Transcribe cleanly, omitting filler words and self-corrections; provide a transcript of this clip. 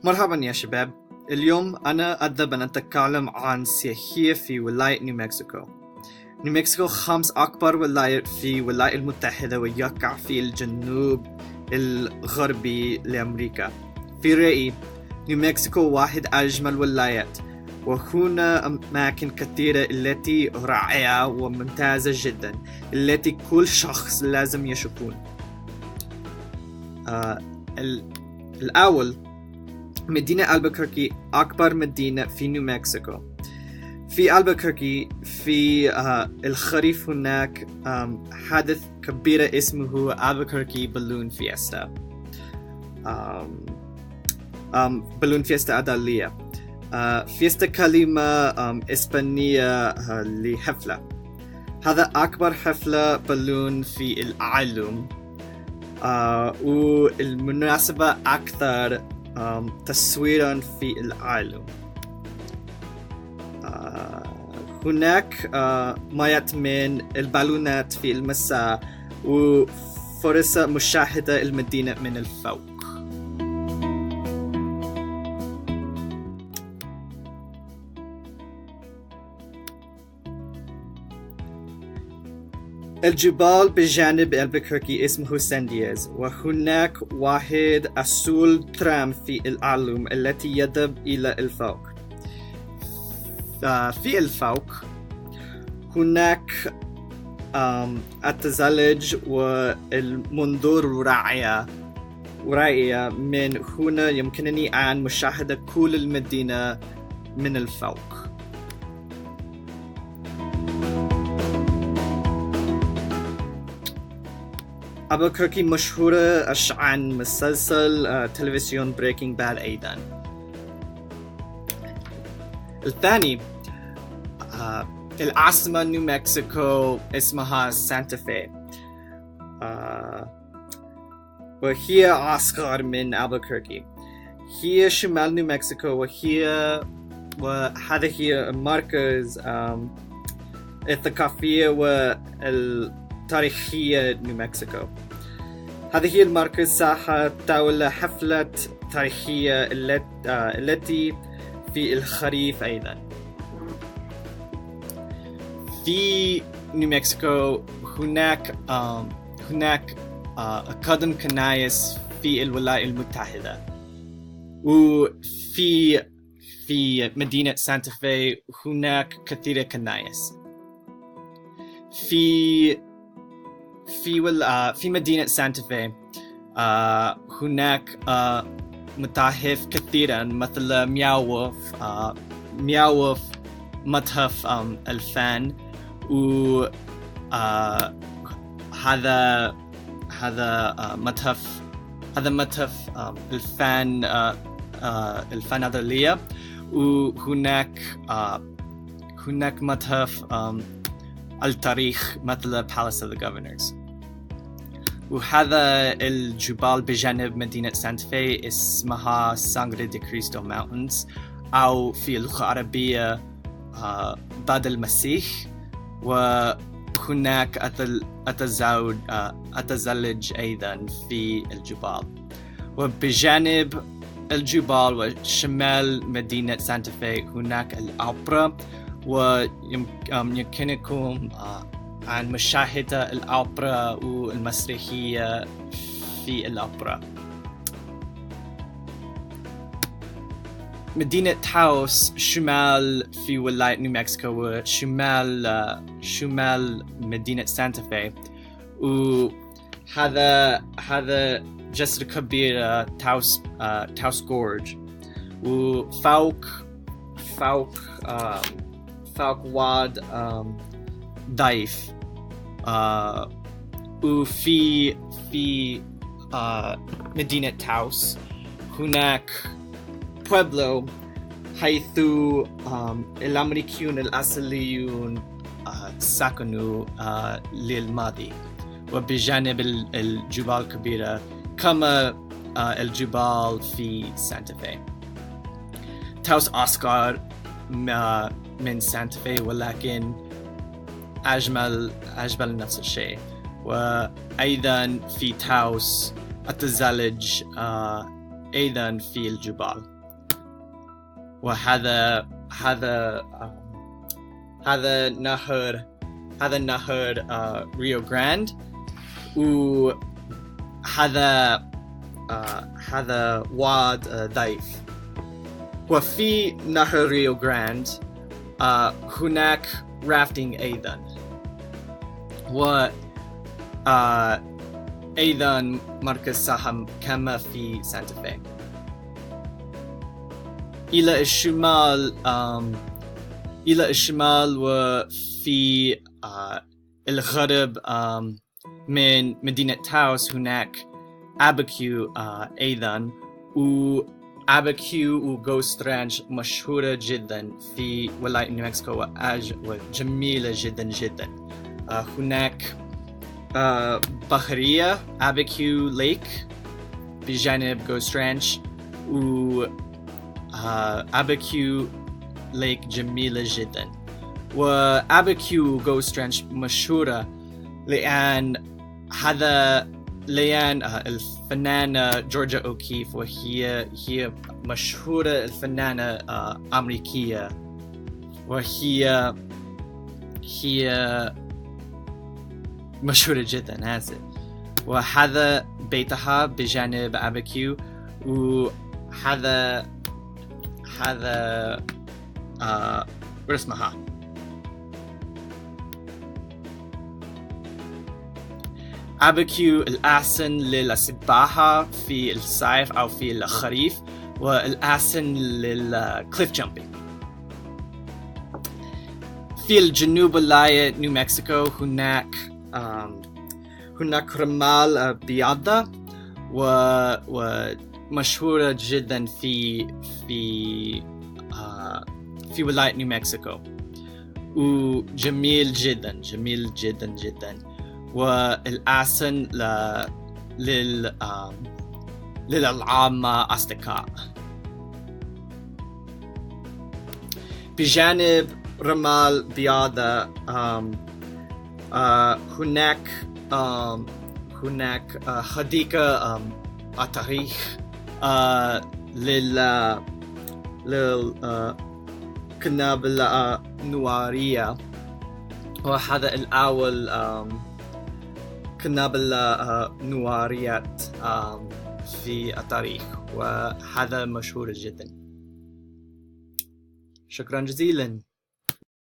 مرحبا يا شباب. اليوم أنا أذهب أن أتكلم عن سياحية في ولاية نيومكسيكو. نيومكسيكو خامس أكبر ولاية في الولايات المتحدة ويقع في الجنوب الغربي لأمريكا. في رأيي نيومكسيكو واحد أجمل ولايات، وهنا أماكن كثيرة التي رائعة وممتازة جدا التي كل شخص لازم يشوفون. الأول مدينة ألبوكركي أكبر مدينة في نيومكسيكو. في ألبوكركي في الخريف هناك حدث كبير اسمه ألبوكركي بالون فيستا. بالون فيستا أدالية. فيستا كلمة إسبانية لحفلة. هذا أكبر حفلة بالون في العالم، والمناسبة أكثر تصويرا في العالم. هناك مئات من البالونات في المساء وفرصة مشاهدة المدينة من الفوق. الجبال بجانب ألبوكركي اسمه ساندياز، وهناك واحد أسول ترام في العالم التي يذهب إلى الفوق. في الفوق هناك التزلج والمنظور رائع. من هنا يمكنني أن مشاهدة كل المدينة من الفوق. ألبوكركي مشهورة عن مسلسل تلفزيون بريكنج باد أيضا. الثاني العاصمة نيومكسيكو اسمها سانتا في، وهي أصغر من ألبوكركي. هي شمال نيومكسيكو، وهذا هي مركز الثقافية والتاريخية نيومكسيكو. هذه هي المركز ساحة دولة حفلة تاريخية التي في الخريف أيضا. في نيومكسيكو هناك أقدم كنائس في الولايات المتحدة، وفي مدينة سانتا في هناك كثير كنائس. في مدينة سانتا في هناك متاحف كثيرة مثل مياوف متحف الفن، هذا متحف الفن الفنادقية، وهناك متحف التاريخ مثل Palace of the Governors. وهذا الجبال بجانب مدينة سانتا في اسمها سانغري دي كريستو ماونتنز، أو في اللغة العربية بعد المسيح. وهناك أتزلج أيضا في الجبال. وبجانب الجبال وشمال مدينة سانتا في هناك الأوبرا، ويمكنكم عن مشاهدة الأوبرا والمسرحية في الأوبرا. مدينة تاوس شمال في ولاية نيومكسيكو وشمال مدينة سانتا في، وهذا جسر كبير تاوس جورج، وفوق واد ضيف. وفي مدينة تاوس هناك بويبلو حيث الأمريكيون الأصليون سكنوا للماضي، وبجانب الجبال الكبيرة كما الجبال في سانتا في. تاوس أصغر من سانتا في، ولكن أجمل نفس الشيء. وأيضا في تاوس التزلج أيضا في الجبال. وهذا هذا نهر ريو جراند. وهذا هذا واد ضيف. وفي نهر ريو جراند هناك رافتنج أيضا. و أيضا مركز ساحة كما في سانتا في. إلى الشمال وفي الغرب من مدينة تاوس هناك أباكيو أيضا. وأباكيو وغوست رانش مشهورة جدا في ولاية نيومكسيكو وجميلة جدا جدا. هناك بحرية أباكيو ليك بجانب غوست رانش. و أباكيو ليك جميلة جدا. وأباكيو غوست رانش مشهورة لأن الفنانة جورجيا أوكيف، وهي مشهورة الفنانة أمريكية، وهي مشهورة جدا آسف. وهذا بيتها بجانب أباكيو. وهذا اسمها أباكيو الأحسن للسباحة في الصيف أو في الخريف، والأحسن للكليف جامبينج. في الجنوب ولاية نيو مكسيكو هناك رمال بيضاء ومشهورة جدا في ولاية نيو مكسيكو، وجميل جدا جميل جدا جدا. والأحسن للألعاب مع أصدقاء. بجانب رمال بيضاء هناك حديقة التاريخ للقنابل النووية. وهذا الأول قنابل نوويات في التاريخ، وهذا مشهور جدا. شكرا جزيلا.